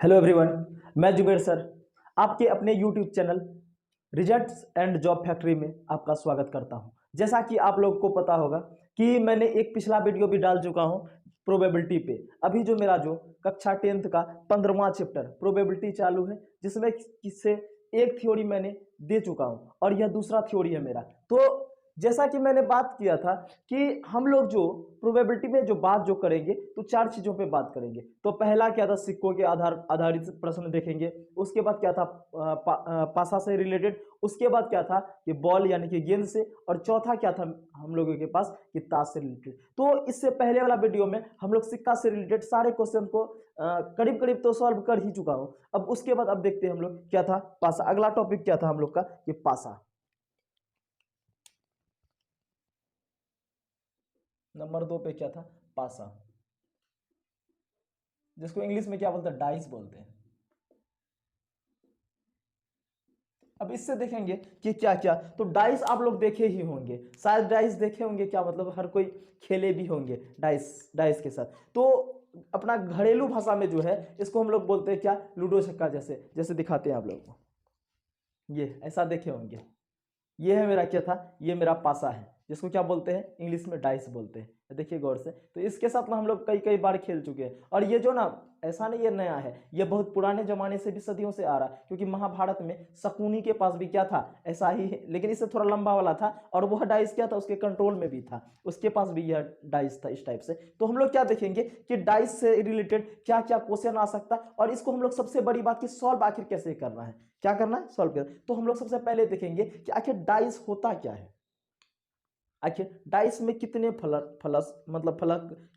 Hello everyone, मैं Zuber sir आपके अपने YouTube channel results and job factory में आपका स्वागत करता हूं। जैसा कि आप लोग को पता होगा कि मैंने एक पिछला वीडियो भी डाल चुका हूं प्रोबेबिलिटी पे। अभी जो मेरा जो कक्षा 10th का 15वां चैप्टर प्रोबेबिलिटी चालू है, जिसमें किससे एक थ्योरी मैंने दे चुका हूं और यह दूसरा थ्योरी है मेरा। तो जैसा कि मैंने बात किया था कि हम लोग जो प्रोबेबिलिटी में जो बात जो करेंगे तो चार चीजों पे बात करेंगे। तो पहला क्या था, सिक्कों के आधारित प्रश्न देखेंगे। उसके बाद क्या था, पासा से रिलेटेड। उसके बाद क्या था कि बॉल यानी कि गेंद से। और चौथा क्या था हम लोगों के पास कि ताश से रिलेटेड। तो इससे पहले वाला वीडियो में हम लोग सिक्का से रिलेटेड सारे क्वेश्चन को करीब करीब तो सॉल्व कर ही चुका हूं। अब उसके बाद अब देखते हैं हम लोग क्या था, पासा। अगला टॉपिक क्या था हम लोग का, कि पासा। नंबर 2 पे क्या था, पासा, जिसको इंग्लिश में क्या बोलते हैं, डाइस बोलते हैं। अब इससे देखेंगे कि क्या क्या, तो डाइस आप लोग देखे ही होंगे, शायद डाइस देखे होंगे। क्या मतलब, हर कोई खेले भी होंगे डाइस डाइस के साथ। तो अपना घरेलू भाषा में जो है इसको हम लोग बोलते हैं क्या, लूडो छक्का। जैसे जैसे दिखाते हैं आप लोग को, ये ऐसा देखे होंगे। ये है मेरा क्या था, ये मेरा पासा है, जिसको क्या बोलते हैं, इंग्लिश में डाइस बोलते हैं। देखिए गौर से, तो इसके साथ ना हम लोग कई कई बार खेल चुके हैं। और ये जो ना, ऐसा नहीं ये नया है, ये बहुत पुराने जमाने से भी सदियों से आ रहा है। क्योंकि महाभारत में शकुनी के पास भी क्या था, ऐसा ही है, लेकिन इससे थोड़ा लंबा वाला था। और वह डाइस क्या था, उसके कंट्रोल में भी था, उसके पास भी यह डाइस था इस टाइप से। तो हम लोग क्या देखेंगे कि डाइस से रिलेटेड क्या क्या क्वेश्चन आ सकता है, और इसको हम लोग सबसे बड़ी बात की सॉल्व आखिर कैसे करना है, क्या करना है, सॉल्व करना। तो हम लोग सबसे पहले देखेंगे कि आखिर डाइस होता क्या है। आखिर डाइस में कितने फलक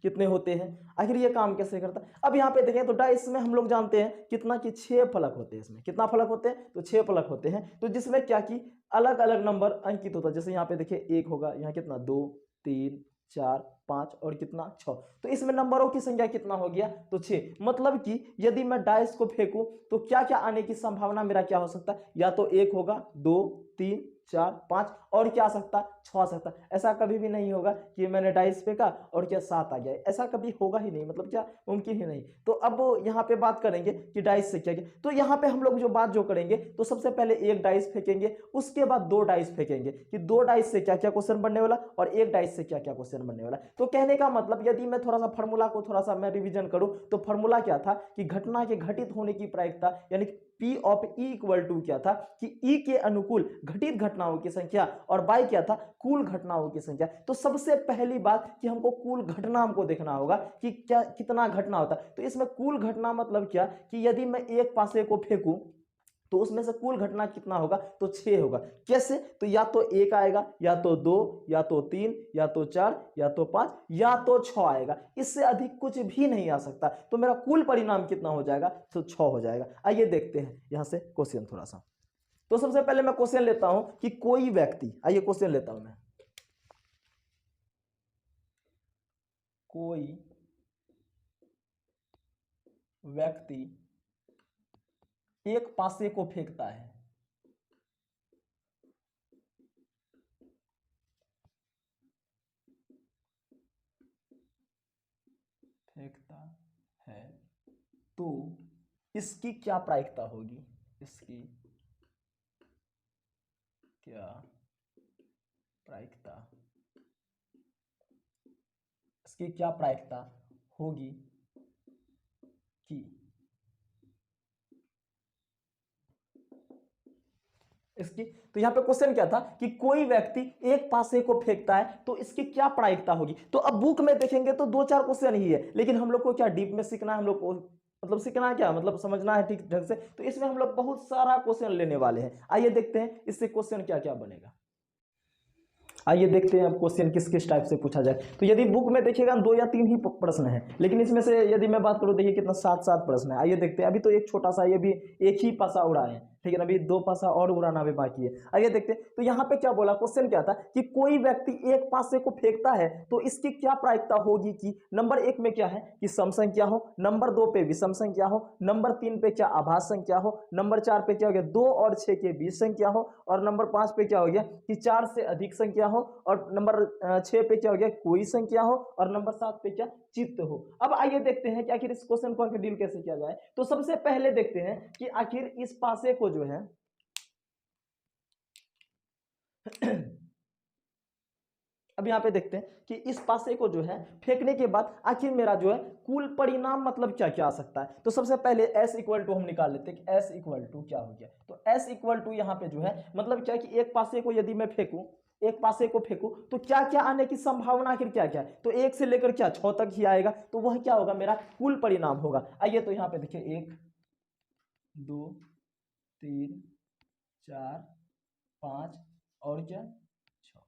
कितने होते हैं, आखिर ये काम कैसे करता है। अब यहाँ पे देखें तो डाइस में हम लोग जानते हैं कितना कि 6 फलक होते हैं। इसमें कितना फलक होते हैं, तो 6 फलक होते हैं। तो जिसमें क्या कि अलग अलग नंबर अंकित होता है। जैसे यहाँ पे देखिए, एक होगा, यहाँ कितना, 2 3 4 5 और कितना, 6। तो इसमें नंबरों की संख्या कितना हो गया, तो 6। मतलब कि यदि मैं डाइस को फेंकूं तो क्या क्या आने की संभावना मेरा क्या हो सकता है, या तो 1 होगा, 2 3 4 5, और क्या आ सकता, 6 आ सकता। ऐसा कभी भी नहीं होगा कि मैंने डाइस फेंका और क्या 7 आ गया, ऐसा कभी होगा ही नहीं, मतलब क्या मुमकिन ही नहीं। तो अब यहाँ पे बात करेंगे कि डाइस से क्या क्या। तो यहाँ पे हम लोग जो बात जो करेंगे, तो सबसे पहले एक डाइस फेंकेंगे, उसके बाद 2 डाइस फेंकेंगे कि 2 डाइस से क्या क्या क्वेश्चन बनने वाला, और एक डाइस से क्या क्या क्वेश्चन बनने वाला। तो कहने का मतलब, यदि मैं थोड़ा सा फॉर्मूला को थोड़ा सा मैं रिवीजन करूं, तो फॉर्मूला क्या था कि घटना के घटित होने की प्रायिकता, यानी P of E equal to क्या था कि E के अनुकूल घटित घटनाओं की संख्या, और बाई क्या था, कुल घटनाओं की संख्या। तो सबसे पहली बात कि हमको कुल घटना हमको देखना होगा कि क्या कितना घटना होता है। तो इसमें कुल घटना मतलब क्या कि यदि मैं एक पासे को फेंकूं तो उसमें से कुल घटना कितना होगा, तो 6 होगा। कैसे, तो या तो 1 आएगा, या तो 2, या तो 3, या तो 4, या तो 5, या तो 6 आएगा। इससे अधिक कुछ भी नहीं आ सकता। तो मेरा कुल परिणाम कितना हो जाएगा, तो 6 हो जाएगा। आइए देखते हैं यहां से क्वेश्चन थोड़ा सा। तो सबसे पहले मैं क्वेश्चन लेता हूं कि कोई व्यक्ति, आइए क्वेश्चन लेता हूं मैं, कोई व्यक्ति एक पासे को फेंकता है, फेंकता है, तो इसकी क्या प्रायिकता होगी, इसकी क्या प्रायिकता, इसकी क्या प्रायिकता होगी कि, इसकी, तो यहां पे क्वेश्चन क्या था कि कोई व्यक्ति एक पासे को फेंकता है तो इसकी क्या प्रायिकता होगी। तो अब बुक में देखेंगे तो 2-4 क्वेश्चन ही है, लेकिन हम लोग को क्या डीप में सीखना है, हम लोग को मतलब सीखना है क्या, मतलब समझना है ठीक ढंग से। तो इसमें हम लोग बहुत सारा क्वेश्चन लेने वाले हैं। आइए देखते हैं इससे क्वेश्चन क्या क्या बनेगा। आइए देखते हैं अब क्वेश्चन किस किस टाइप से पूछा जाए। तो यदि बुक में देखिएगा 2 या 3 ही प्रश्न है, लेकिन इसमें से यदि मैं बात करूं, देखिए कितना 7 प्रश्न है। आइए देखते हैं। अभी तो एक छोटा सा, ये भी एक ही पासा उड़ा है, लेकिन अभी 2 पासा और उड़ाना भी बाकी है। आइए देखते हैं, तो यहाँ पे क्या बोला, क्वेश्चन क्या था कि कोई व्यक्ति एक पासे को फेंकता है तो इसकी क्या प्रायिकता होगी कि नंबर 1 में क्या है कि सम संख्या हो, नंबर 2 पे विषम संख्या हो, नंबर 3 पे क्या आभास संख्या हो, नंबर 4 पे क्या हो गया 2 और 6 के बीच संख्या हो, और नंबर 5 पे क्या हो गया कि 4 से अधिक संख्या हो, और नंबर 6 पे क्या हो गया कोई संख्या हो, और नंबर 7 पे क्या चित्त हो। अब आइए देखते हैं कि आखिर इस क्वेश्चन को डील कैसे किया जाए। तो सबसे पहले देखते हैं कि आखिर इस पासे को जो है अब यहाँ पे देखते हैं कि इस पासे को जो है फेंकने के बाद आखिर मेरा जो है कुल परिणाम मतलब क्या क्या आ सकता है। तो सबसे पहले s इक्वल टू हम निकाल लेते हैं कि s इक्वल टू क्या हो गया। तो s इक्वल टू यहाँ पे जो है मतलब क्या कि एक पासे को यदि मैं फेंकूं, एक पासे को फेंकू तो क्या क्या आने की संभावना आखिर क्या क्या है। तो 1 से लेकर क्या 6 तक ही आएगा, तो वह क्या होगा मेरा कुल परिणाम होगा। आइए तो यहाँ पे देखिए 1 2 3 4 5 और क्या 6,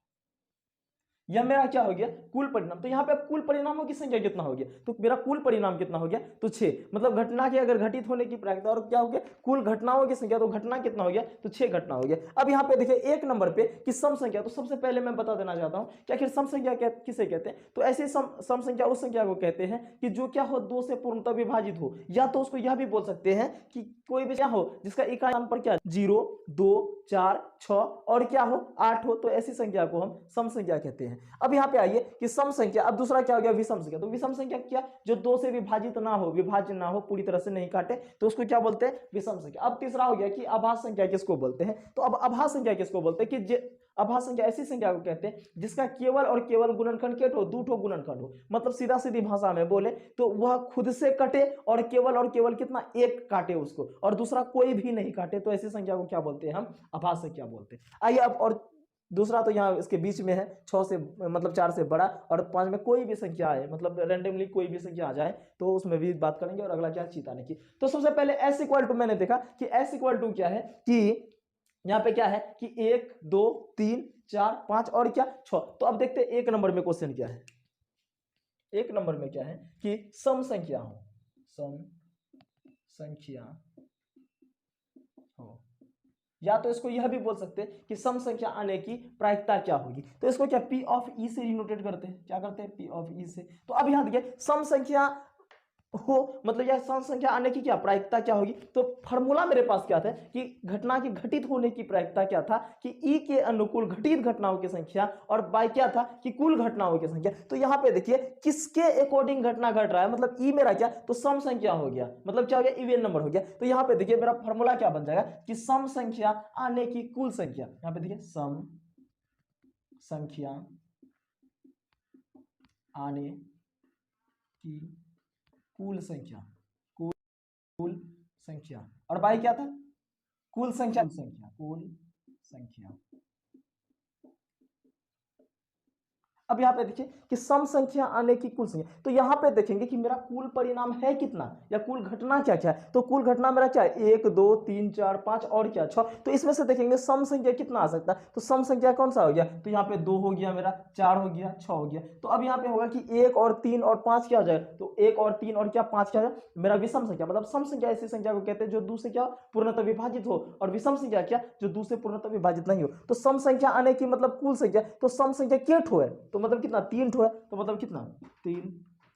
यह मेरा क्या हो गया कुल परिणाम। तो यहाँ पे अब कुल परिणामों की संख्या कितना हो गया, तो मेरा कुल परिणाम कितना हो गया तो 6, मतलब घटना के अगर घटित होने की प्रायिकता, और क्या हो गया कुल घटनाओं की संख्या, तो घटना कितना हो गया तो 6 घटना हो गया। अब यहाँ पे देखिए 1 नंबर पे कि सम संख्या, तो सबसे पहले मैं बता देना चाहता हूँ कि आखिर सम संख्या किसे कहते हैं। तो ऐसे सम संख्या उस संख्या को कहते हैं कि जो क्या हो 2 से पूर्णतः विभाजित हो, या तो उसको यह भी बोल सकते हैं कि कोई भी क्या हो जिसका इकाई स्थान पर क्या 0 2 4 6 और क्या हो 8 हो, तो ऐसी संख्या को हम सम संख्या कहते हैं। अब यहाँ पे आइए कि सम संख्या, अब दूसरा क्या हो गया विषम संख्या। तो विषम संख्या क्या जो 2 से विभाजित ना हो, विभाज्य ना हो, पूरी तरह से नहीं काटे, तो उसको क्या बोलते हैं विषम संख्या। अब तीसरा हो गया कि आभास संख्या किसको बोलते हैं। तो अब आभास संख्या किसको बोलते हैं कि आभास संख्या ऐसी संख्या को कहते हैं जिसका केवल और केवल गुणनखंड के दो ठो गुणनखंड हो, मतलब सीधा सीधी भाषा में बोले तो वह खुद से कटे और केवल कितना एक काटे उसको, और दूसरा कोई भी नहीं काटे, तो ऐसी संख्या को क्या बोलते हैं हम आभास संख्या बोलते हैं। आइए अब और दूसरा तो यहाँ इसके बीच में है 6 से मतलब 4 से बड़ा, और 5 में कोई भी संख्या आए, मतलब रैंडमली कोई भी संख्या आ जाए तो उसमें भी बात करेंगे। और अगला क्या है चिताने की। तो सबसे पहले s इक्वल टू मैंने देखा कि s इक्वल टू क्या है कि यहाँ पे क्या है कि 1 2 3 4 5 और क्या 6। तो अब देखते हैं 1 नंबर में क्वेश्चन क्या है। 1 नंबर में क्या है कि सम संख्या हो, सम संख्या हो, या तो इसको यह भी बोल सकते हैं कि सम संख्या आने की प्रायिकता क्या होगी। तो इसको क्या P ऑफ E से डिनोटेट करते हैं, क्या करते हैं P ऑफ E से। तो अब यहाँ देखिए सम संख्या हो मतलब यह सम संख्या आने की क्या प्रायिकता क्या होगी। तो फॉर्मूला मेरे पास क्या था कि घटना की घटित होने की प्रायिकता क्या था कि E के अनुकूल घटित घटनाओं की संख्या, और बाय क्या था कि कुल घटनाओं की संख्या। तो यहाँ पे देखिए किसके अकॉर्डिंग घटना घट रहा है, मतलब E मेरा क्या तो सम संख्या हो गया, मतलब क्या हो गया इवन नंबर हो गया। तो यहाँ पे देखिए मेरा फॉर्मूला क्या बन जाएगा कि सम संख्या आने की कुल संख्या, यहाँ पे देखिए सम संख्या आने की कुल संख्या, कुल संख्या, और बाई क्या था कुल संख्या, कुल संख्या। अब यहाँ पे देखिए कि सम संख्या आने की कुल संख्या, तो यहाँ पे देखेंगे कि मेरा कुल परिणाम है कितना या कुल घटना क्या क्या है। तो कुल घटना मेरा क्या है 1 2 3 4 5 और क्या 6। तो इसमें से देखेंगे सम संख्या कितना आ सकता है। तो सम संख्या कौन सा हो गया, तो यहाँ पे 2 हो गया मेरा, 4 हो गया, 6 हो गया। तो अब यहाँ पे होगा कि 1 और 3 और 5 क्या हो जाएगा, तो 1 और 3 और क्या 5 क्या हो जाएगा मेरा विषम संख्या। मतलब सम संख्या ऐसी संख्या को कहते हैं जो 2 से क्या पूर्णतः विभाजित हो, और विषम संख्या क्या जो 2 से पूर्णतः विभाजित नहीं हो। तो सम संख्या आने की मतलब कुल संख्या, तो सम संख्या के ठो है तो मतलब कितना 3 ठो है, तो मतलब कितना 3,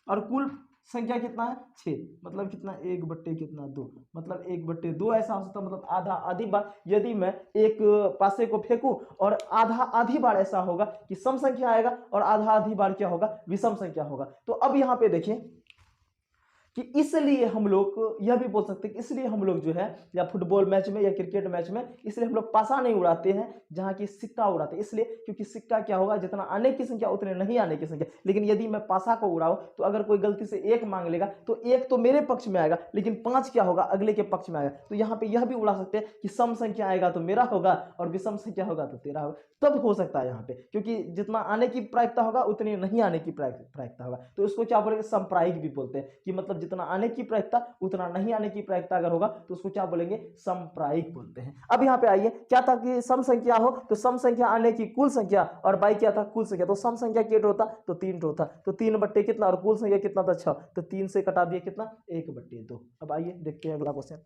और कुल संख्या कितना है 6, मतलब कितना 1 बट्टे कितना 2, मतलब 1/2 ऐसा हो सकता है, मतलब आधा आधी बार यदि मैं एक पासे को फेंकूं, और आधा आधी बार ऐसा होगा कि सम संख्या आएगा और आधा आधी बार क्या होगा विषम संख्या होगा। तो अब यहाँ पे देखिए कि इसलिए हम लोग यह भी बोल सकते हैं कि इसलिए हम लोग जो है या फुटबॉल मैच में या क्रिकेट मैच में इसलिए हम लोग पासा नहीं उड़ाते हैं जहां की सिक्का उड़ाते हैं, इसलिए क्योंकि सिक्का क्या होगा जितना आने की संख्या उतने नहीं आने की संख्या। लेकिन यदि मैं पासा को उड़ाऊं तो अगर कोई गलती से 1 मांग लेगा तो 1 तो मेरे पक्ष में आएगा, लेकिन 5 क्या होगा अगले के पक्ष में आएगा। तो यहाँ पे यह भी उड़ा सकते हैं कि सम संख्या आएगा तो मेरा होगा और विषम संख्या होगा तो तेरा होगा, तब हो सकता है यहाँ पे, क्योंकि जितना आने की प्रायिकता होगा उतनी नहीं आने की प्रायिकता होगा। तो इसको क्या बोलेंगे समप्रायिक भी बोलते हैं कि मतलब जितना आने की प्रायिकता उतना नहीं आने की प्रायिकता अगर होगा तो उसको क्या बोलेंगे समप्रायिक बोलते हैं। अब यहाँ पे आइए क्या था कि सम संख्या हो तो सम संख्या आने की कुल संख्या, और बाई क्या था कुल संख्या। तो सम संख्या के होता तो 3 होता, तो 3 बट्टे कितना, और कुल संख्या कितना था 6, तो 3 से कटा दिए कितना 1/2। अब आइए देखते हैं अगला क्वेश्चन।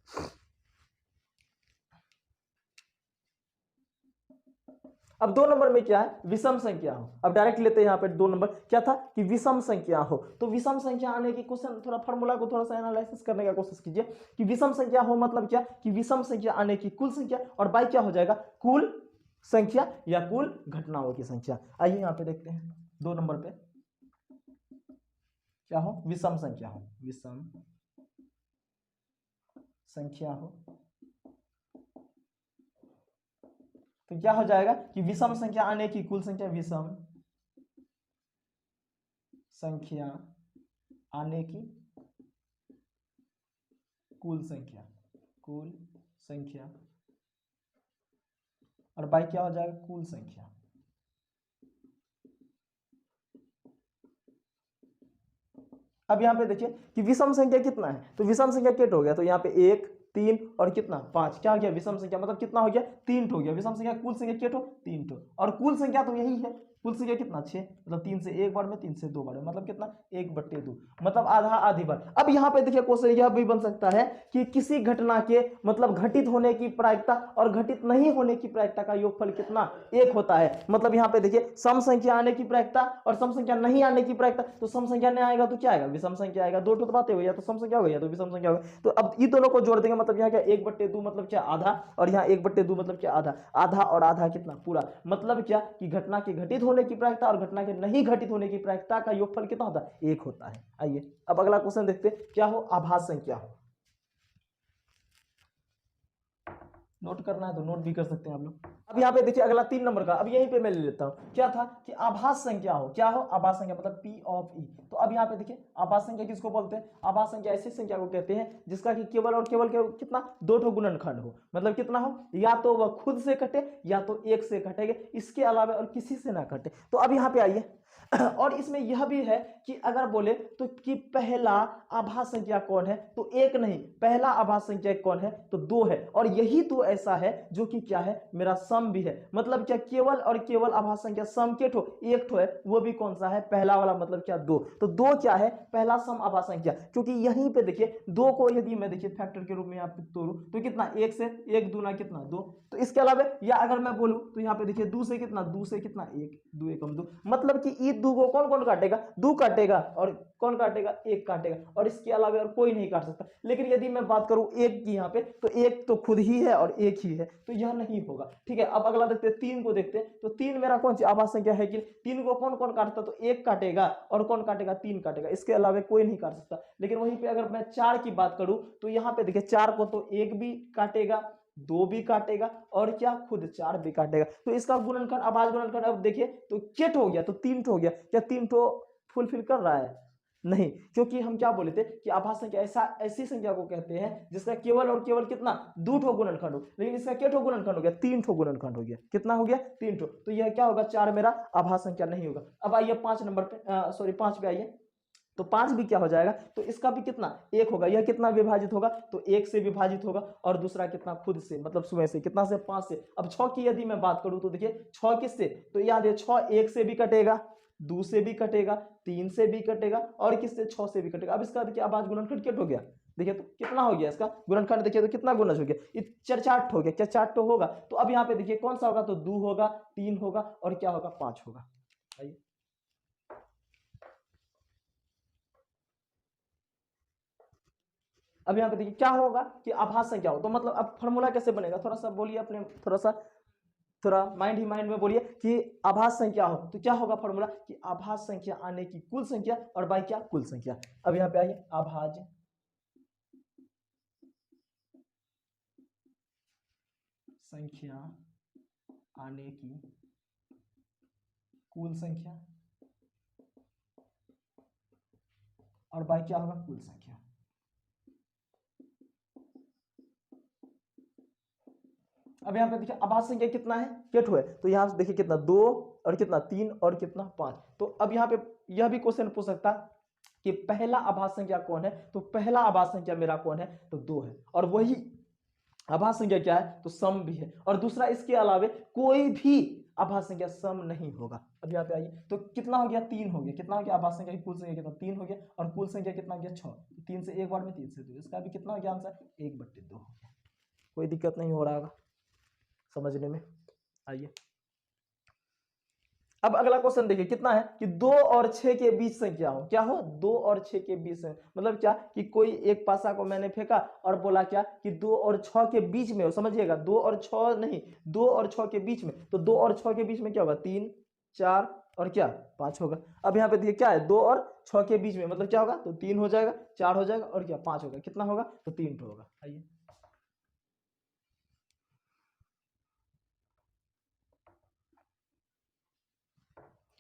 अब 2 नंबर में क्या है, विषम संख्या हो। अब डायरेक्ट लेते हैं यहाँ पे 2 नंबर, क्या था कि विषम संख्या हो। तो विषम संख्या आने की क्वेश्चन थोड़ा फॉर्मूला को थोड़ा सा एनालिसिस करने का कोशिश कीजिए कि विषम संख्या हो मतलब क्या, कि विषम संख्या आने की कुल संख्या और बाई क्या हो जाएगा, कुल संख्या या कुल घटनाओं की संख्या। आइए यहाँ पे देखते हैं 2 नंबर पे क्या हो, विषम संख्या हो, विषम संख्या हो तो क्या हो जाएगा कि विषम संख्या आने की कुल संख्या, विषम संख्या आने की कुल संख्या, कुल संख्या और बाई क्या हो जाएगा, कुल संख्या। अब यहाँ पे देखिए कि विषम संख्या कितना है, तो विषम संख्या केट हो गया, तो यहाँ पे 1 3 और कितना 5, क्या हो गया विषम संख्या, मतलब कितना हो गया 3 हो गया। विषम संख्या कुल संख्या केट हो 3 और कुल संख्या तो यही है, कुल संख्या कितना 6, मतलब 3 से 1 बार में 3 से 2 बार में, मतलब कितना 1/2, मतलब आधा आधी बार। अब यहाँ पे देखिए क्वेश्चन यह भी बन सकता है कि किसी घटना के मतलब घटित होने की प्रायिकता और घटित नहीं होने की प्रायिकता का योगफल कितना 1 होता है। मतलब यहाँ पे देखिए सम संख्या आने की प्रायिकता और सम संख्या नहीं आने की प्रायिकता, तो सम संख्या नहीं आएगा तो क्या आएगा, विषम संख्या आएगा। 2 तो बातें हो गई, या तो सम संख्या हो गई या तो विषम संख्या हो गई। तो अब ये दोनों को जोड़ देंगे, मतलब यहाँ क्या 1/2 मतलब क्या आधा, और यहाँ 1/2 मतलब क्या आधा, आधा और आधा कितना पूरा, मतलब क्या कि घटना के घटित होने की प्रायिकता और घटना के नहीं घटित होने की प्रायिकता का योगफल कितना होता है, 1 होता है। आइए अब अगला क्वेश्चन देखते हैं, क्या हो, आभास संख्या हो। नोट करना है तो नोट भी कर सकते हैं आप लोग। अब यहाँ पे देखिए अगला 3 नंबर का, अब यहीं पे मैं ले लेता हूँ, क्या था कि आभास संख्या हो, क्या हो, आभास संख्या मतलब P ऑफ E। तो अब यहाँ पे देखिए आभास संख्या किसको बोलते हैं, आभास संख्या ऐसी संख्या को कहते हैं जिसका कि केवल और केवल कितना 2 ठो गुणनखंड हो, मतलब कितना हो, या तो वह खुद से कटे या तो 1 से कटेगा, इसके अलावा और किसी से ना कटे। तो अब यहाँ पे आइए और इसमें यह भी है कि अगर बोले तो कि पहला आभास संख्या कौन है, तो 1 नहीं, पहला आभास संख्या कौन है, तो 2 है। और यही तो ऐसा है जो कि क्या है, मेरा सम भी है। मतलब क्या केवल और केवल आभास संख्या सम के ठो एक ठो है, वो भी कौन सा है, पहला वाला, मतलब क्या 2। तो 2 क्या है, पहला सम आभास संख्या। क्योंकि यहीं पे देखिए 2 को यदि मैं देखिए फैक्टर के रूप में यहाँ पे तोड़ूं तो कितना 1 से 1 दूना कितना 2। तो इसके अलावा या अगर मैं बोलूं तो यहाँ पे देखिए 2 से कितना 1 2 एकम 2, मतलब कि ई 2 को कौन कौन काटेगा, 2 काटेगा, और कौन काटेगा, 1 काटेगा, और इसके अलावा और कोई नहीं काट सकता। लेकिन यदि मैं बात करूं 1 की यहाँ पे, तो 1 तो खुद ही है और 1 ही है, तो यह नहीं होगा। ठीक है, अब अगला देखते हैं 3 को देखते हैं। तो 3 मेरा कौन सी आभास संख्या है कि 3 को कौन कौन काटता, तो 1 काटेगा और कौन काटेगा, 3 काटेगा, इसके अलावा कोई नहीं काट सकता। लेकिन वहीं पे अगर मैं 4 की बात करूं तो यहाँ पे देखिए 4 को तो 1 भी काटेगा, 2 भी काटेगा, और क्या खुद 4 भी काटेगा। तो इसका गुणनखंड, आभास गुणनखंड अब देखिए तो केट हो गया, तो 3 हो गया। क्या 3 फुलफिल कर रहा है, नहीं, क्योंकि हम क्या बोले थे कि आभास संख्या ऐसी संख्या को कहते हैं जिसका केवल और केवल कितना 2 ठो गुणनखंड हो। लेकिन इसका क्या ठो गुणनखंड हो गया, 3 ठो गुणनखंड हो गया। कितना हो गया, 3 ठो। तो यह क्या होगा, 4 मेरा आभास संख्या नहीं होगा। अब आइए 5 नंबर पे, सॉरी 5 पे आइए। तो 5 भी क्या हो जाएगा, तो इसका भी कितना 1 होगा। यह कितना विभाजित होगा, तो 1 से विभाजित होगा, और दूसरा कितना खुद से, मतलब स्वयं से, कितना से 5 से। अब 6 की यदि मैं बात करूं तो देखिए 6 किससे, तो याद है 6 1 से भी कटेगा, 2 से भी कटेगा, 3 से भी कटेगा, और किससे 6 से भी कटेगा। अब इसका देखिए आभास गुणनखंड कितना हो गया, देखिए तो कितना हो गया इसका गुणनखंड, देखिए तो कितना गुणज हो गया, 4 हो गया, क्या 4 होगा। तो अब यहाँ पे देखिए कौन सा होगा, तो 2 होगा, 3 होगा, और क्या होगा 5 होगा। आइए अब यहाँ पे देखिए क्या होगा कि आभास संख्या हो, तो मतलब अब फॉर्मूला कैसे बनेगा, थोड़ा सा बोलिए अपने, थोड़ा सा थोड़ा माइंड ही माइंड में बोलिए कि आभास संख्या हो तो क्या होगा फॉर्मूला, कि आभास संख्या आने की कुल संख्या और बाई क्या, कुल संख्या। अब यहाँ पे आइए, आभाज संख्या आने की कुल संख्या और बाई क्या होगा, कुल संख्या। अब यहाँ पे देखिए आभास संख्या कितना है, केट है, तो यहाँ से देखिए कितना 2 और कितना 3 और कितना 5। तो अब यहाँ पे यह भी क्वेश्चन पूछ सकता कि पहला आभास संख्या कौन है, तो पहला आभास संख्या मेरा कौन है, तो 2 है, और वही आभास संख्या क्या है, तो सम भी है, और दूसरा इसके अलावे कोई भी आभास संख्या सम नहीं होगा। अब यहाँ पे आइए, तो कितना हो गया, 3 हो गया, कितना हो गया आभास संख्या की कुल संख्या कितना 3 हो गया, और कुल संख्या कितना हो गया 6, 3 से 1 बार में 3 से 2, इसका भी कितना हो गया आंसर 1/2 हो गया। कोई दिक्कत नहीं हो रहा होगा समझने में। आइए अब अगला क्वेश्चन देखिए कितना है कि 2 और 6 के बीच संख्या हो, क्या हो 2 और 6 के बीच में, मतलब क्या कि कोई एक पासा को मैंने फेंका और बोला क्या कि 2 और 6 के बीच में हो, समझिएगा 2 और 6 नहीं, 2 और 6 के बीच में, तो 2 और 6 के बीच में क्या होगा 3 4 और क्या 5 होगा। अब यहाँ पे देखिए क्या है 2 और 6 के बीच में, मतलब क्या होगा तो 3 हो जाएगा, 4 हो जाएगा और क्या 5 होगा, कितना होगा तो 3 होगा। आइए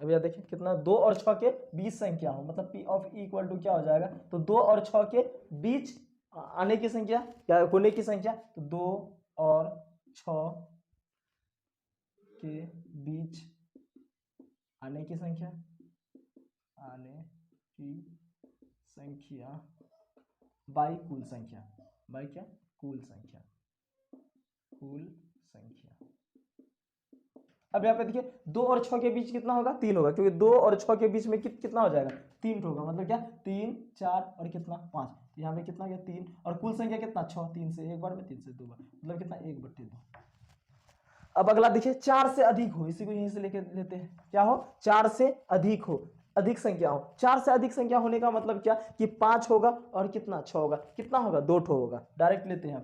अब यह देखिए कितना 2 और 6 के बीच संख्या हो, मतलब P of E equal to क्या हो जाएगा तो 2 और 6 के बीच आने की संख्या या होने की संख्या, तो 2 और 6 के बीच आने की संख्या, आने की संख्या बाई कुल संख्या, बाई क्या कुल संख्या, कुल संख्या। अब यहाँ पे देखिए 2 और 6 के बीच कितना होगा 3 होगा, क्योंकि 2 और 6 के बीच में कितना हो जाएगा 3 होगा, मतलब क्या 3 4 और कितना 5, यहाँ पे कितना गया 3 और कुल संख्या कितना 6, 3 से एक बार में 3 से दो बार, मतलब कितना 1/2। अब अगला देखिए 4 से अधिक हो, इसी को यहीं से लेके लेते हैं, क्या हो 4 से अधिक हो, अधिक संख्या हो, 4 से अधिक संख्या होने का मतलब क्या कि 5 होगा और कितना 6 होगा, कितना होगा 2 होगा। डायरेक्ट लेते हैं,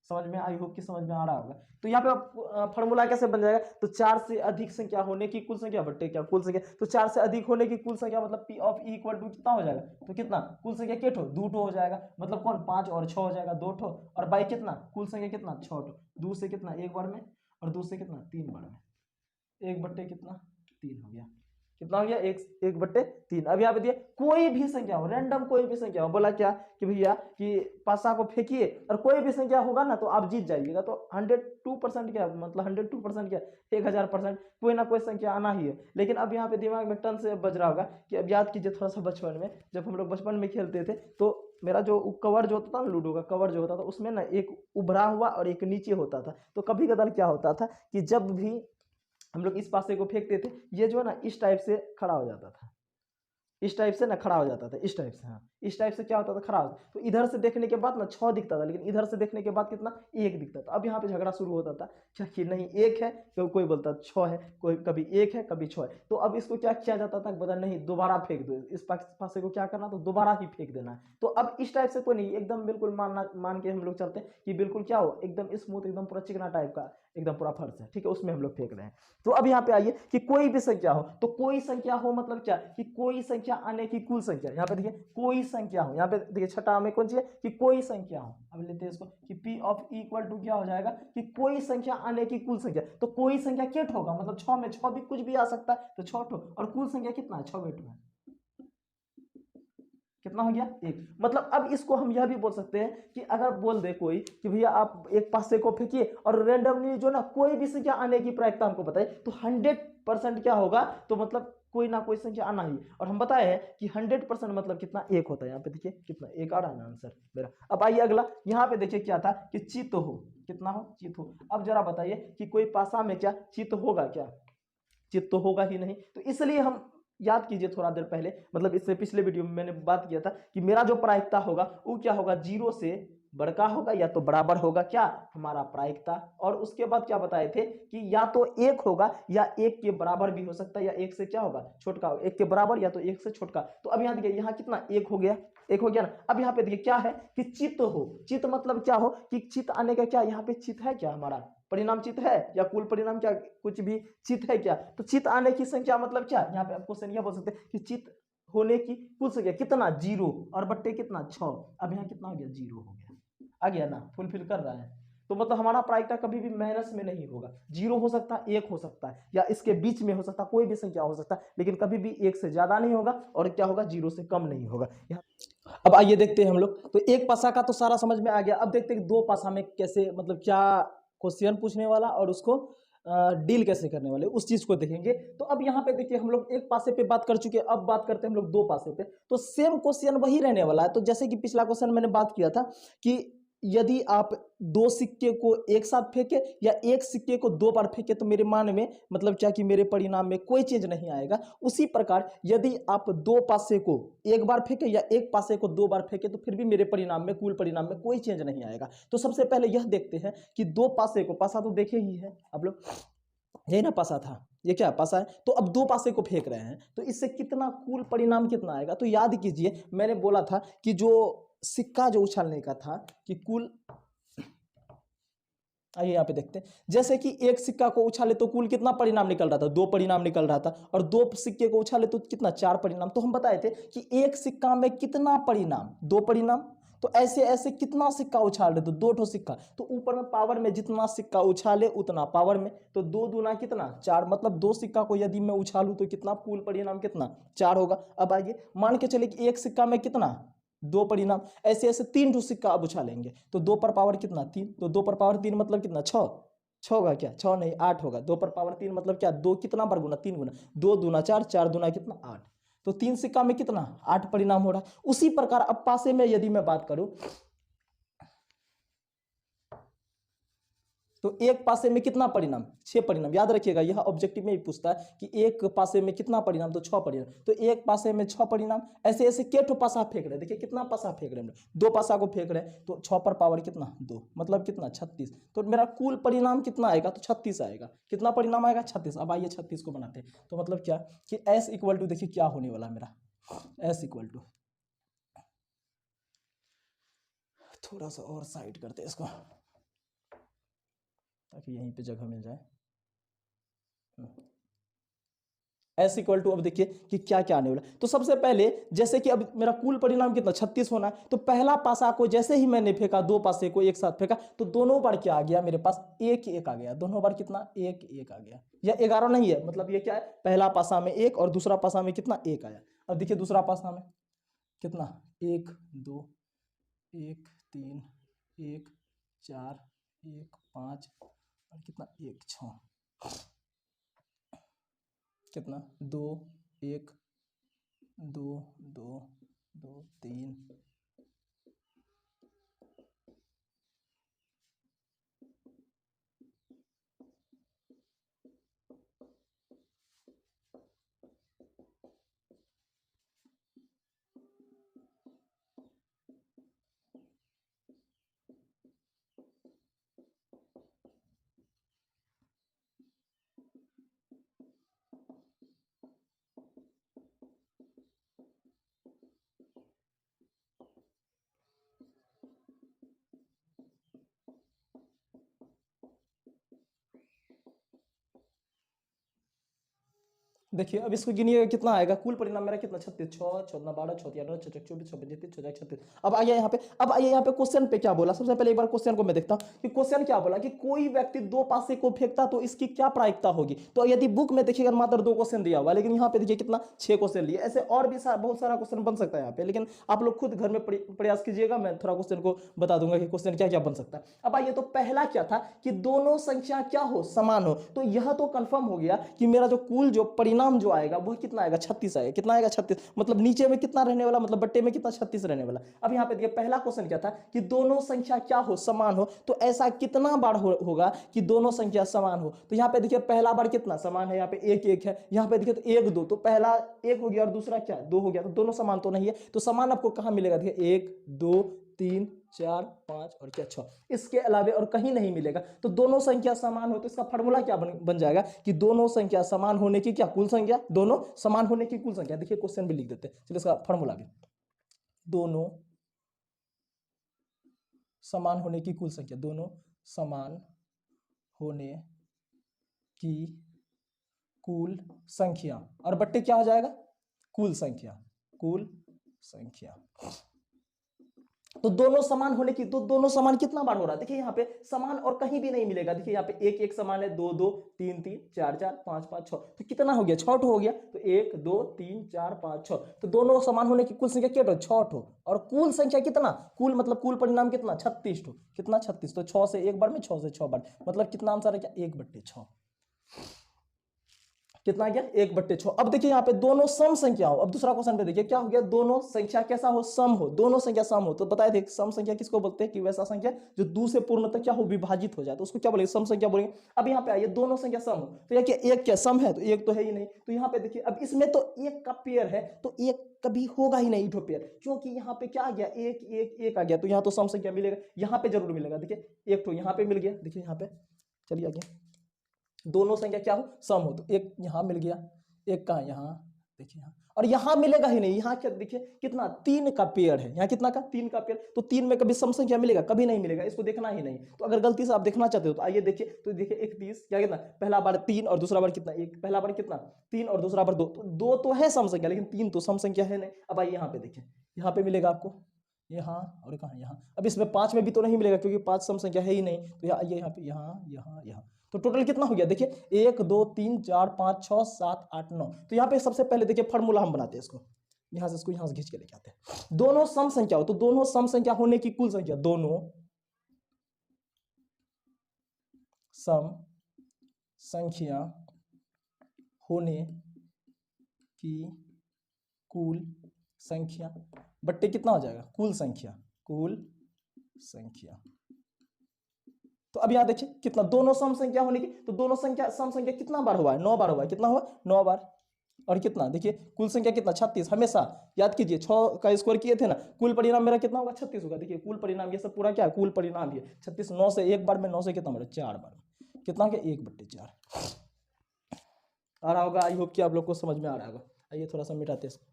समझ में, आई होप कि समझ में आ रहा होगा। तो यहाँ पे फॉर्मूला कैसे बन जाएगा तो 4 से अधिक संख्या होने की कुल संख्या बट्टे क्या कुल संख्या, तो 4 से अधिक होने की कुल संख्या मतलब P of E equal to कितना हो जाएगा तो कितना कुल संख्या के ठो 2 हो जाएगा, मतलब कौन 5 और 6 हो जाएगा 2 और बाई कितना कुल संख्या कितना 6 2 से कितना एक बार में और 2 से कितना 3 बार में, 1/3 कितना 3 हो गया, कितना हो गया 1/3। अब यहाँ पे दिया कोई भी संख्या हो, रैंडम कोई भी संख्या हो, बोला क्या कि भैया कि पासा को फेंकिए और कोई भी संख्या होगा ना तो आप जीत जाइएगा, तो 102% क्या मतलब 102% क्या 1000% कोई ना कोई संख्या आना ही है। लेकिन अब यहाँ पे दिमाग में टन से बज रहा होगा कि अब याद कीजिए थोड़ा सा बचपन में, जब हम लोग बचपन में खेलते थे तो मेरा जो कवर जो होता था ना, लूडो का कवर जो होता था उसमें ना एक उभरा हुआ और एक नीचे होता था, तो कभी कदार क्या होता था कि जब भी हम लोग इस पासे को फेंकते थे ये जो है ना इस टाइप से खड़ा हो जाता था, इस टाइप से ना खड़ा हो जाता था, इस टाइप से, हाँ इस टाइप से क्या होता था खड़ा हो, तो इधर से देखने के बाद ना 6 दिखता था, लेकिन इधर से देखने के बाद कितना 1 दिखता था। अब यहाँ पे झगड़ा शुरू होता था क्या कि नहीं 1 है, तो कोई बोलता 6 है, कोई कभी 1 है कभी 6 है, तो अब इसको क्या किया जाता था बता नहीं दोबारा फेंक दो, इस पासे को क्या करना तो दोबारा ही फेंक देना है। तो अब इस टाइप से कोई नहीं, एकदम बिल्कुल मान के हम लोग चलते हैं कि बिल्कुल क्या हो एकदम स्मूथ एकदम पूरा चिकना टाइप का एकदम पूरा फर्श है, ठीक है उसमें हम लोग फेंक रहे हैं। तो अब यहाँ पे आइए कि कोई भी संख्या हो, तो कोई संख्या हो मतलब क्या कि कोई संख्या आने की कुल संख्या, यहाँ पे देखिए कोई संख्या हो, यहाँ पे देखिए छठा में कौन सी है कि कोई संख्या हो। अब लेते हैं इसको कि P of E equal to क्या हो जाएगा कि कोई संख्या आने की कुल संख्या, तो कोई संख्या केट होगा मतलब 6 में 6 भी कुछ भी आ सकता है, तो 6 और कुल संख्या कितना है 6 में 2 है, कितना हो गया 1। मतलब अब इसको हम यह भी बोल सकते हैं कि अगर बोल दे कोई कि भैया आप एक पासे को फेंकिए और रैंडमली जो ना कोई भी संख्या आने की प्रायिकता हमको बताए, तो 100% क्या होगा तो मतलब कोई ना कोई संख्या आना ही, और हम बताए हैं कि 100% मतलब कितना 1 होता है। यहाँ पे देखिए कितना 1 आ रहा है ना आंसर मेरा। अब आइए अगला, यहाँ पे देखिए क्या था कि चित्त हो, कितना हो चित्त हो। अब जरा बताइए कि कोई पासा में क्या चित्त होगा, क्या चित्त तो होगा ही नहीं, तो इसलिए हम याद कीजिए थोड़ा देर पहले, मतलब इससे पिछले वीडियो में मैंने बात किया था कि मेरा जो प्रायिकता होगा वो क्या होगा 0 से बड़का होगा या तो बराबर होगा क्या हमारा प्रायिकता, और उसके बाद क्या बताए थे कि या तो 1 होगा या 1 के बराबर भी हो सकता है, या 1 से क्या होगा छोटका, 1 के बराबर या तो 1 से छोटका। तो अब यहाँ देखिए यहाँ कितना 1 हो गया, 1 हो गया ना। अब यहाँ पे देखिए क्या है कि चित्त हो, चित्त मतलब क्या हो कि चित्त आने का क्या यहाँ पे चित्त है क्या हमारा परिणाम चित्त है या कुल परिणाम क्या कुछ भी चित्त है क्या, तो चित्त आने की संख्या मतलब क्या, यहाँ पे आप क्वेश्चन यह बोल सकते हैं कि चित्त होने की कुल संख्या कितना 0 और बट्टे कितना 6। अब यहाँ कितना हो गया 0 हो गया, आ गया ना फुलफिल कर रहा है। तो मतलब हमारा प्रायिकता कभी भी माइनस में नहीं होगा, 0 हो सकता है 1 हो सकता है या इसके बीच में हो सकता है, कोई भी संख्या हो सकता है, लेकिन कभी भी 1 से ज्यादा नहीं होगा और क्या होगा 0 से कम नहीं होगा। अब आइए देखते हैं हम लोग, तो एक पासा का तो सारा समझ में आ गया। अब देखते हैं कि दो पासा में कैसे मतलब क्या क्वेश्चन पूछने वाला और उसको डील कैसे करने वाले उस चीज को देखेंगे। तो अब यहाँ पे देखिए हम लोग एक पासे पे बात कर चुके हैं, अब बात करते हैं हम लोग दो पासे पे। तो सेम क्वेश्चन वही रहने वाला है। तो जैसे कि पिछला क्वेश्चन मैंने बात किया था कि यदि आप दो सिक्के को एक साथ फेंके या एक सिक्के को दो बार फेंके तो मेरे मान में मतलब क्या कि मेरे परिणाम में कोई चेंज नहीं आएगा। उसी प्रकार यदि आप दो पासे को एक बार फेंके या एक पासे को दो बार फेंके तो फिर भी मेरे परिणाम में कुल परिणाम में कोई चेंज नहीं आएगा। तो सबसे पहले यह देखते हैं कि दो पासे को, पासा तो देखे ही है आप लोग, यही ना पासा था, ये क्या पासा है, तो अब दो पासे को फेंक रहे हैं, तो इससे कितना कुल परिणाम कितना आएगा। तो याद कीजिए मैंने बोला था कि जो सिक्का जो उछालने का था कि कुल, आइए यहाँ पे देखते हैं, जैसे कि एक सिक्का को उछाले तो कुल कितना परिणाम निकल रहा था, दो परिणाम निकल रहा था, और दो सिक्के को उछाले तो कितना, चार परिणाम। तो हम बताए थे कि एक सिक्का में कितना परिणाम, दो परिणाम। तो ऐसे ऐसे कितना सिक्का उछाल रहे, तो दो ठो सिक्का, तो ऊपर में पावर में जितना सिक्का उछाले उतना पावर में, तो दो दूना कितना, चार, मतलब दो सिक्का को यदि मैं उछालूं तो कितना कुल परिणाम कितना, चार होगा। अब आइए मान के चले कि एक सिक्का में कितना, दो परिणाम, ऐसे ऐसे तीन ठो सिक्का अब उछालेंगे, तो दो पर पावर कितना, तीन, तो दो पर पावर तीन मतलब कितना, छः, छः होगा क्या, छः नहीं आठ होगा, दो पर पावर तीन मतलब क्या, दो कितना बार गुना, तीन गुना, दो दूना चार, चार दूना कितना, आठ, तो तीन सिक्का में कितना, आठ परिणाम हो रहा है। उसी प्रकार अब पासे में यदि मैं बात करूं तो एक पासे में कितना परिणाम, छह परिणाम। याद रखिएगा यह ऑब्जेक्टिव में भी पूछता है कि एक पासे में कितना परिणाम, तो छह परिणाम, तो एक पासे में छह परिणाम। ऐसे ऐसे के ठो पासा फेंक रहे हैं, देखिए कितना पासा फेंक रहे हैं, दो पासा को फेंक रहे हैं, तो छह पर पावर कितना, दो, मतलब कितना, 36। तो मेरा कुल परिणाम कितना आएगा, तो 36 आएगा। कितना परिणाम आएगा, 36। अब आइए 36 को बनाते हैं, तो मतलब क्या कि एस इक्वल टू, देखिए क्या होने वाला मेरा, एस इक्वल टू, थोड़ा सा और साइड करते हैं इसको ताकि यहीं पे जगह मिल जाए। एस इक्वल टू, अब देखिए कि क्या क्या आने वाला। तो सबसे पहले जैसे कि अब मेरा कुल परिणाम कितना, 36 होना है, तो पहला पासा को जैसे ही मैंने फेंका, दो पासे को एक साथ फेंका, तो दोनों बार क्या आ गया मेरे पास, एक एक आ गया, दोनों बार कितना, एक एक आ गया। यह 11 नहीं है, मतलब ये क्या है, पहला पासा में एक और दूसरा पासा में कितना, एक आया। अब देखिए दूसरा पासा में कितना, एक दो, एक तीन, एक चार, एक पाँच, और कितना, एक छः, कितना, दो, एक दो, दो, दो, तीन, देखिए अब इसको गिनिएगा कितना आएगा, कुल परिणाम मेरा कितना, 36, छः चौदह, 12, 14, 6, 24, 26, 30, 36। अब आइए यहाँ पे, अब आइए यहाँ पे क्वेश्चन पे क्या बोला। सबसे पहले एक बार क्वेश्चन को मैं देखता हूँ कि क्वेश्चन क्या बोला, कि कोई व्यक्ति दो पासे को फेंकता तो इसकी क्या प्रायिकता होगी। तो यदि बुक में देखिएगा मात्र दो क्वेश्चन दिया हुआ, लेकिन यहाँ पे देखिए कितना, 6 क्वेश्चन लिए। ऐसे और भी बहुत सारा क्वेश्चन बन सकता है यहाँ पे, लेकिन आप लोग खुद घर में प्रयास कीजिएगा, मैं थोड़ा क्वेश्चन को बता दूंगा कि क्वेश्चन क्या क्या बन सकता है। अब आइए, तो पहला क्या था कि दोनों संख्या क्या हो, समान हो। तो यह तो कंफर्म हो गया कि मेरा जो कुल जो परिणाम जो आएगा वह कितना आएगा, 36 आएगा। कितना आएगा, 36, मतलब नीचे में कितना रहने वाला, मतलब बट्टे में कितना, 36 रहने वाला। अब यहाँ पे देखिए पहला क्वेश्चन क्या था कि दोनों संख्या क्या हो, समान हो। तो ऐसा कितना बार होगा कि दोनों संख्या समान हो। तो यहाँ पे देखिए पहला बार कितना समान है, यहाँ पे एक एक है, यहाँ पे देखिए तो एक दो, तो पहला एक हो गया और दूसरा क्या, दो हो गया, तो दोनों समान तो नहीं है। तो समान आपको कहां मिलेगा, देखिए 1 2 3 4 5 और क्या 6, इसके अलावा और कहीं नहीं मिलेगा। तो दोनों संख्या समान हो, तो इसका फॉर्मूला क्या बन जाएगा कि दोनों संख्या समान होने की क्या, कुल संख्या, दोनों समान होने की कुल संख्या। देखिए क्वेश्चन भी लिख देते हैं, चलिए इसका फॉर्मूला भी, दोनों समान होने की कुल संख्या, दोनों समान होने की कुल संख्या, और बट्टे क्या हो जाएगा, कुल संख्या, कुल संख्या। तो दोनों समान होने की, तो दोनों समान कितना बार हो रहा है, देखिए यहाँ पे समान और कहीं भी नहीं मिलेगा। देखिए यहाँ पे एक एक समान है, दो दो, तीन तीन, चार चार, पांच पांच, छह, तो कितना हो गया, 6 हो गया। तो 1 2 3 4 5 6, तो दोनों समान होने की कुल संख्या क्या, 6। और कुल संख्या कितना, कुल मतलब कुल परिणाम कितना, 36, कितना 36। तो 6 से एक बार में, 6 से 6 बार, मतलब कितना आंसर है क्या, 1/6। कितना गया, 1/6। अब देखिए यहाँ पे दोनों सम संख्या हो। अब दूसरा क्वेश्चन पे देखिए क्या हो गया, दोनों संख्या कैसा हो, सम हो, दोनों संख्या सम हो। तो बताए थे सम संख्या किसको बोलते हैं, कि वैसा संख्या जो 2 से पूर्णतः क्या हो, विभाजित हो जाए, तो उसको क्या बोलेंगे, सम संख्या बोलेंगे। अब यहाँ पे आइए, दोनों संख्या सम हो, तो यह क्या, एक क्या सम है, तो एक तो है ही नहीं। तो यहाँ पे देखिए अब इसमें तो एक का पेयर है, तो एक कभी होगा ही नहीं पेयर, क्योंकि यहाँ पे क्या आ गया, एक एक एक आ गया, तो यहाँ तो सम संख्या मिलेगा, यहाँ पे जरूर मिलेगा। देखिए एक तो यहाँ पे मिल गया, देखिए यहाँ पे, चलिए आगे दोनों संख्या क्या हो, सम हो। तो एक यहाँ मिल गया, एक कहाँ, यहाँ देखिए यहाँ, और यहाँ मिलेगा ही नहीं। यहाँ क्या देखिए कितना, 3 का पेयर है। यहाँ कितना का, 3 का पेयर। तो 3 में कभी सम संख्या मिलेगा, कभी नहीं मिलेगा, इसको देखना ही नहीं। तो अगर गलती से आप देखना चाहते हो तो आइए देखिए, तो देखिए 31 क्या, कितना, पहला बार 3 और दूसरा बार कितना 1, पहला बार कितना 3 और दूसरा बार 2, तो 2 तो है सम संख्या, लेकिन 3 तो सम संख्या है नहीं। अब आइए यहाँ पे देखिए, यहाँ पे मिलेगा आपको यहाँ, और कहाँ यहाँ। अब इसमें 5 में भी तो नहीं मिलेगा, क्योंकि 5 सम संख्या है ही नहीं। तो यहाँ पे यहाँ यहाँ यहाँ, तो टोटल कितना हो गया देखिए, 1 2 3 4 5 6 7 8 9। तो यहाँ पे सबसे पहले देखिए फार्मूला हम बनाते हैं इसको, यहाँ से इसको यहाँ से खींच के लेके आते हैं। दोनों सम संख्या हो, तो दोनों सम संख्या होने की कुल संख्या, दोनों सम संख्या होने की कुल संख्या बट्टे कितना हो जाएगा, कुल संख्या, कुल संख्या। तो अब यहां देखिए कितना, दोनों सम संख्या होने की, तो दोनों संख्या सम संख्या कितना बार हुआ है, 9 बार हुआ है। कितना हुआ, 9 बार। और कितना देखिए, कुल संख्या कितना, 36। हमेशा याद कीजिए, 6 का स्क्वायर किए थे ना, कुल परिणाम मेरा कितना होगा, 36 होगा। देखिए कुल परिणाम, ये सब पूरा क्या है, कुल परिणाम ही है 36। 9 से एक बार में, 9 से कितना बढ़ा, 4 बार में, कितना हो गया, 1/4 आ रहा होगा। आई होप कि आप लोग को समझ में आ रहा होगा। आइए थोड़ा सा मिटाते हैं इसको,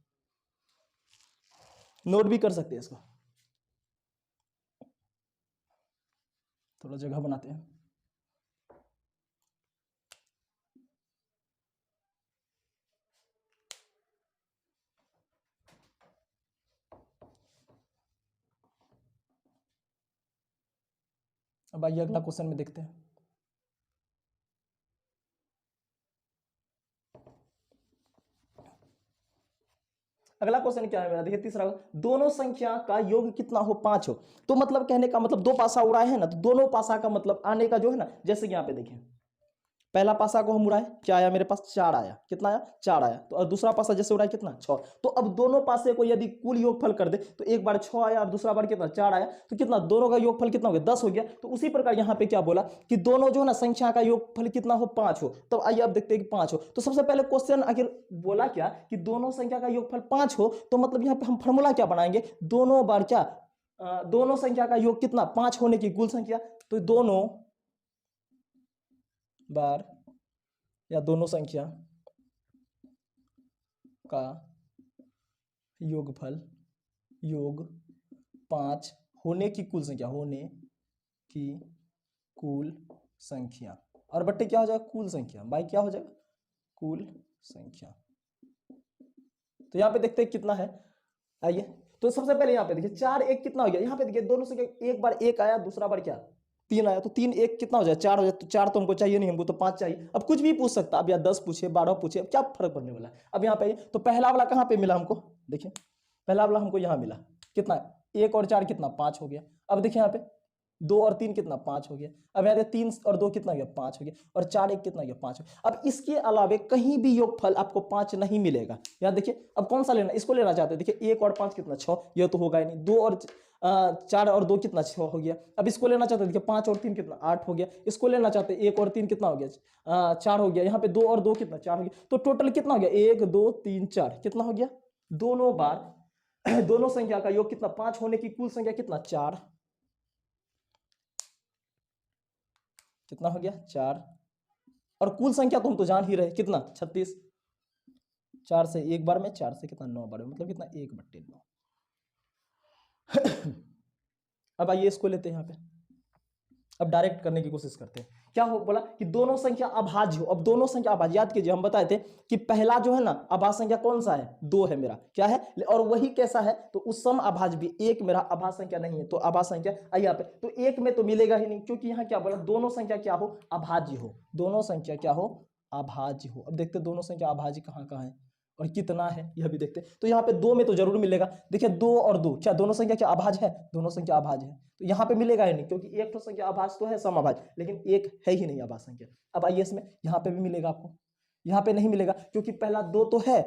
नोट भी कर सकते हैं इसको, थोड़ा जगह बनाते हैं। अब आइए अगला क्वेश्चन में देखते हैं। अगला क्वेश्चन क्या है मेरा, देखिए तीसरा, दोनों संख्या का योग कितना हो, 5 हो। तो मतलब कहने का मतलब, 2 पासा उड़ाए हैं ना, तो दोनों पासा का मतलब आने का जो है ना, जैसे यहाँ पे देखें, पहला पासा को हम उड़ाए, क्या आया मेरे पास, 4 आया। कितना आया, 4 आया। तो और दूसरा पासा जैसे उड़ाए कितना, 6। तो अब दोनों पासे को यदि कुल योगफल कर दे, तो एक बार 6 आया और दूसरा बार कितना, 4 आया। तो कितना, दोनों का योगफल कितना हो गया, 10 हो गया। तो उसी प्रकार यहाँ पे क्या बोला कि दोनों जो है ना संख्या का योगफल कितना हो, 5 हो। तो आइए अब देखते हैं कि 5 हो। तो सबसे पहले क्वेश्चन आखिर बोला क्या कि दोनों संख्या का योगफल 5 हो, तो मतलब यहाँ पे हम फॉर्मूला क्या बनाएंगे, दोनों बार क्या, दोनों संख्या का योग कितना, 5 होने की कुल संख्या। तो दोनों बार या दोनों संख्या का योगफल, योग 5 होने की कुल संख्या, होने की कुल संख्या, और बट्टे क्या हो जाएगा, कुल संख्या, बाई क्या हो जाएगा, कुल संख्या। तो यहाँ पे देखते हैं कितना है। आइए, तो सबसे पहले यहाँ पे देखिए 4 1 कितना हो गया, यहाँ पे देखिए दोनों संख्या, एक बार 1 आया, दूसरा बार क्या 3 आया। तो 3 1 कितना हो जाए, 4 हो जाए। तो 4 तो हमको चाहिए नहीं, हमको तो 5 चाहिए। अब कुछ भी पूछ सकता, अब या 10 पूछे, 12 पूछे, अब क्या फर्क पड़ने वाला है। अब यहाँ पे तो पहला वाला कहाँ पे मिला हमको, देखिए पहला वाला हमको यहाँ मिला, कितना 1 और 4 कितना, 5 हो गया। अब देखिए यहाँ पे 2 और 3 कितना, 5 हो गया। अब यहाँ 3 और 2 कितना गया, 5 हो गया। और 4 1 कितना गया, 5 हो गया। अब इसके अलावे कहीं भी योगफल आपको 5 नहीं मिलेगा। यहाँ देखिए अब कौन सा लेना, इसको लेना चाहते हैं। देखिए 1 और 5 कितना, 6, यह तो होगा ही नहीं। 2 और 4 और 2 कितना, 6 हो गया। अब इसको लेना चाहते हैं, देखिए 5 और 3 कितना, 8 हो गया। इसको लेना चाहते हैं, 1 और 3 कितना हो गया, 4 हो गया। यहाँ पे 2 और 2 कितना, 4 हो गया। तो टोटल कितना हो गया, 1 2 3 4, कितना हो गया, दोनों बार दोनों संख्या का योग कितना, 5 होने की कुल संख्या कितना, 4, कितना हो गया, 4। और कुल संख्या तो हम तो जान ही रहे, कितना 36। 4 से एक बार में, 4 से कितना, 9 बार में, मतलब कितना, 1/9। अब आइए इसको लेते हैं यहाँ पे, अब डायरेक्ट करने की कोशिश करते हैं। क्या हो बोला कि दोनों संख्या अभाज्य हो। अब दोनों संख्या अभाज्य, याद कीजिए हम बताए थे कि पहला जो है ना अभाज्य संख्या कौन सा है, 2 है मेरा, क्या है, और वही कैसा है, तो उस सम अभाज्य भी 1 मेरा अभाज्य संख्या नहीं है। तो अभाज्य संख्या आइए यहाँ पे, तो 1 में तो मिलेगा ही नहीं, क्योंकि यहाँ क्या बोला, दोनों संख्या क्या हो, अभाज्य हो। दोनों संख्या क्या हो, अभाज्य हो। अब देखते दोनों संख्या अभाज्य कहाँ कहाँ है और कितना है, यह भी देखते। तो यहाँ पे 2 में तो जरूर मिलेगा। देखिए 2 और 2 क्या दोनों संख्या क्या अभाज्य है, दोनों संख्या अभाज्य है। तो यहाँ पे मिलेगा ही नहीं, क्योंकि एक तो संख्या अभाज्य तो है, सम अभाज्य, लेकिन एक है ही नहीं अभाज्य संख्या। अब आइए इसमें, यहाँ पे भी मिलेगा आपको, यहाँ पे नहीं मिलेगा, क्योंकि पहला 2 तो है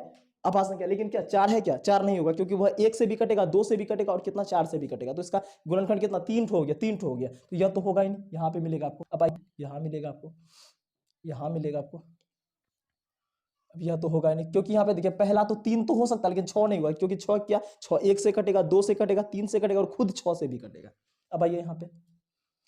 अभाज्य संख्या, लेकिन क्या 4 है, क्या 4 नहीं होगा, क्योंकि वह 1 से भी कटेगा, 2 से भी कटेगा, और कितना 4 से भी कटेगा। तो इसका गुणनखंड कितना, 3 हो गया, 3 हो गया। तो यह तो होगा ही नहीं, यहाँ पे मिलेगा आपको। अब आइए यहाँ मिलेगा आपको, यहाँ मिलेगा आपको। अब यह तो होगा नहीं, क्योंकि यहाँ पे देखिए पहला तो 3 तो हो सकता है, लेकिन 6 नहीं हुआ, क्योंकि 6 क्या, 6 1 से कटेगा, 2 से कटेगा, 3 से कटेगा, और खुद 6 से भी कटेगा। अब आइए यहाँ पे,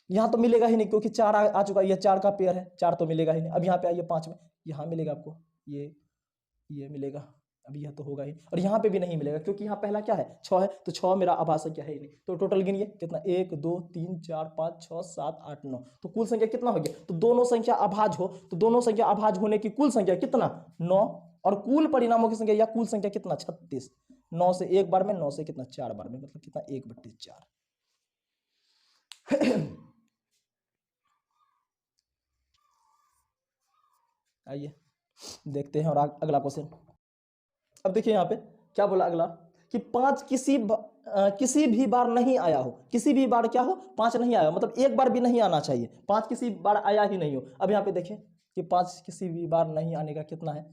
यहाँ तो मिलेगा ही नहीं क्योंकि 4 आ चुका है, ये 4 का पेयर है, 4 तो मिलेगा ही नहीं। अब यहाँ पे आइए 5 में, यहाँ मिलेगा आपको ये मिलेगा, अभी यह तो होगा ही, और यहाँ पे भी नहीं मिलेगा क्योंकि यहाँ पहला क्या है 6 है, तो 6 मेरा आभाज्य संख्या है ही नहीं। तो टोटल गिनिए कितना, 1 2 3 4 5 6 7 8 9, तो कुल संख्या कितना हो गया। तो दोनों संख्या अभाज्य हो तो दोनों संख्या अभाज्य होने की कुल संख्या कितना 9, और कुल परिणामों की संख्या या कुल संख्या कितना 36। 9 से एक बार में, 9 से कितना 4 बार में, मतलब कितना 1/4। आइए देखते हैं और अगला क्वेश्चन। अब देखिए यहाँ पे क्या बोला अगला, कि 5 किसी भी बार नहीं आया हो, किसी भी बार क्या हो 5 नहीं आया, मतलब एक बार भी नहीं आना चाहिए, 5 किसी बार आया ही नहीं हो। अब यहाँ पे देखें कि 5 किसी भी बार नहीं आने का कितना है,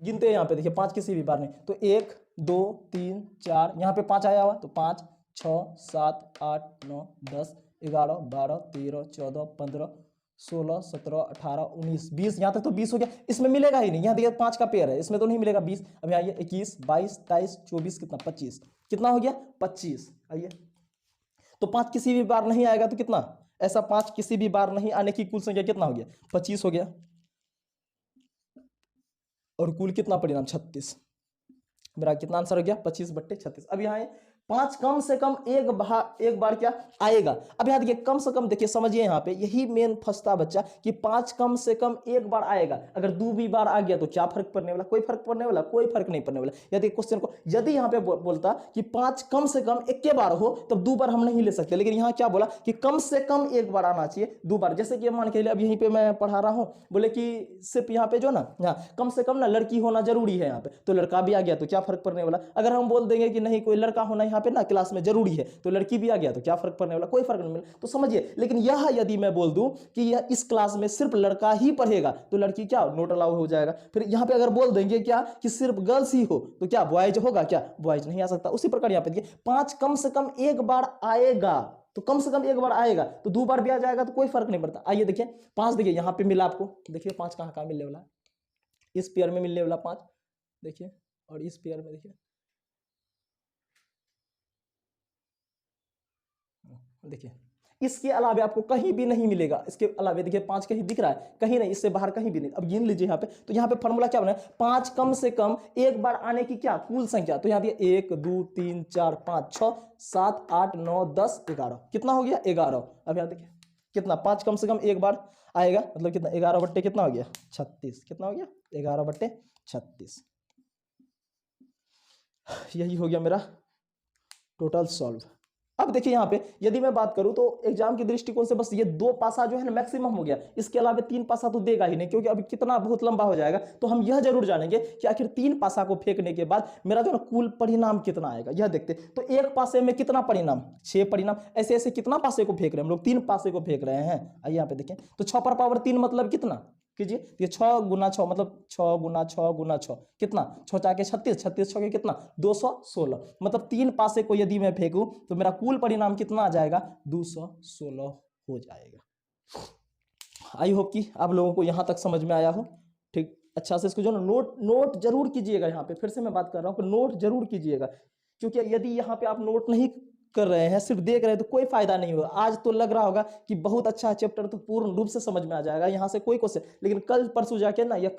गिनते हैं यहाँ पे देखिए 5 किसी भी बार नहीं, तो 1 2 3 4, यहाँ पे 5 आया हुआ, तो 5 6 7 8 9 10 11 12 13 14 15 16 17 18 19 20, यहाँ तक तो 20 हो गया। इसमें मिलेगा ही नहीं, यहाँ देखिए 5 का पेयर है, इसमें तो नहीं मिलेगा 20। अब आइए 21 22 23 24 कितना 25, कितना हो गया 25। आइए तो 5 किसी भी बार नहीं आएगा तो कितना, ऐसा 5 किसी भी बार नहीं आने की कुल संख्या कितना हो गया 25 हो गया, और कुल कितना परिणाम 36। मेरा कितना आंसर हो गया 25/36। अब यहाँ 5 कम से कम एक बार क्या आएगा। अब यहाँ देखिए कम से कम, देखिए समझिए यहाँ पे यही मेन फंसता बच्चा कि 5 कम से कम एक बार आएगा। अगर 2 भी बार आ गया तो क्या फर्क पड़ने वाला, कोई फर्क पड़ने वाला, कोई फर्क नहीं पड़ने वाला। यदि क्वेश्चन को यदि यहाँ पे बोलता कि 5 कम से कम एक के बार हो तब 2 बार हम नहीं ले सकते, लेकिन यहाँ क्या बोला कि कम से कम एक बार आना चाहिए, 2 बार। जैसे कि मान के लिए अब यहीं पे मैं पढ़ा रहा हूँ, बोले कि सिर्फ यहाँ पे जो ना कम से कम ना लड़की होना जरूरी है यहाँ पे, तो लड़का भी आ गया तो क्या फर्क पड़ने वाला। अगर हम बोल देंगे कि नहीं कोई लड़का होना यहाँ पे ना क्लास में जरूरी है, तो लड़की भी आ गया तो क्या फर्क पड़ने वाला, कोई फर्क नहीं मिला। तो समझिए, लेकिन यह यदि मैं बोल दूं कि यह इस क्लास में सिर्फ लड़का ही पढ़ेगा तो लड़की क्या नोट अलाउ हो जाएगा। फिर यहाँ पे अगर बोल देंगे क्या कि सिर्फ गर्ल्स ही हो तो क्या बॉयज होगा, क्या बॉयज नहीं आ सकता। उसी प्रकार यहाँ पे देखिए 5 कम से कम एक बार आएगा, तो कम से कम एक बार आएगा, तो 2 बार भी आ जाएगा तो कोई फर्क नहीं पड़ता। आइए देखिए 5, देखिए यहाँ पे मिला आपको, देखिए 5 कहाँ कहाँ मिलने वाला, इस पेयर में मिलने वाला 5 देखिए, और इस पेयर में देखिए, देखिए इसके अलावा आपको कहीं भी नहीं मिलेगा। इसके अलावा देखिए 5 कहीं दिख रहा है, कहीं नहीं, इससे बाहर कहीं भी नहीं। अब गिन लीजिए यहाँ पे, तो यहाँ पे फॉर्मूला क्या बना है, 5 कम से कम एक बार आने की क्या कुल संख्या। तो यहाँ दिए 1 2 3 4 5 6 7 8 9 10 11, कितना हो गया 11। अब यहाँ देखिए कितना 5 कम से कम एक बार आएगा, मतलब कितना 11 कितना हो गया 36, कितना हो गया 11/36। यही हो गया मेरा टोटल सॉल्व। अब देखिए यहाँ पे यदि मैं बात करूं तो एग्जाम के दृष्टिकोण से बस ये 2 पासा जो है ना मैक्सिमम हो गया, इसके अलावा 3 पासा तो देगा ही नहीं, क्योंकि अभी कितना बहुत लंबा हो जाएगा। तो हम यह जरूर जानेंगे कि आखिर 3 पासा को फेंकने के बाद मेरा जो ना कुल परिणाम कितना आएगा, यह देखते। तो एक पासे में कितना परिणाम 6 परिणाम, ऐसे ऐसे कितना पासे को फेंक रहे हैं हम लोग, 3 पासे को फेंक रहे हैं। आइए यहाँ पे देखें, तो 6 पर पावर 3 मतलब कितना कीजिए, ये 6 गुना 6 मतलब 6 गुना 6 गुना 6 कितना 6 चाके 36, 36 6 के कितना 216, मतलब 3 पासे को यदि मैं फेंकूं तो मेरा कुल परिणाम कितना आ जाएगा 216 हो जाएगा। आई होप कि आप लोगों को यहां तक समझ में आया हो। ठीक, अच्छा से इसको जो नोट जरूर कीजिएगा। यहाँ पे फिर से मैं बात कर रहा हूँ, नोट जरूर कीजिएगा, क्योंकि यदि यहाँ पे आप नोट नहीं कर रहे हैं, सिर्फ देख रहे हैं, तो कोई फायदा नहीं होगा। आज तो लग रहा होगा कि बहुत अच्छा चैप्टर, तो पूर्ण रूप से समझ में आ जाएगा यहाँ से कोई क्वेश्चन, लेकिन कल परसों जाके ना यह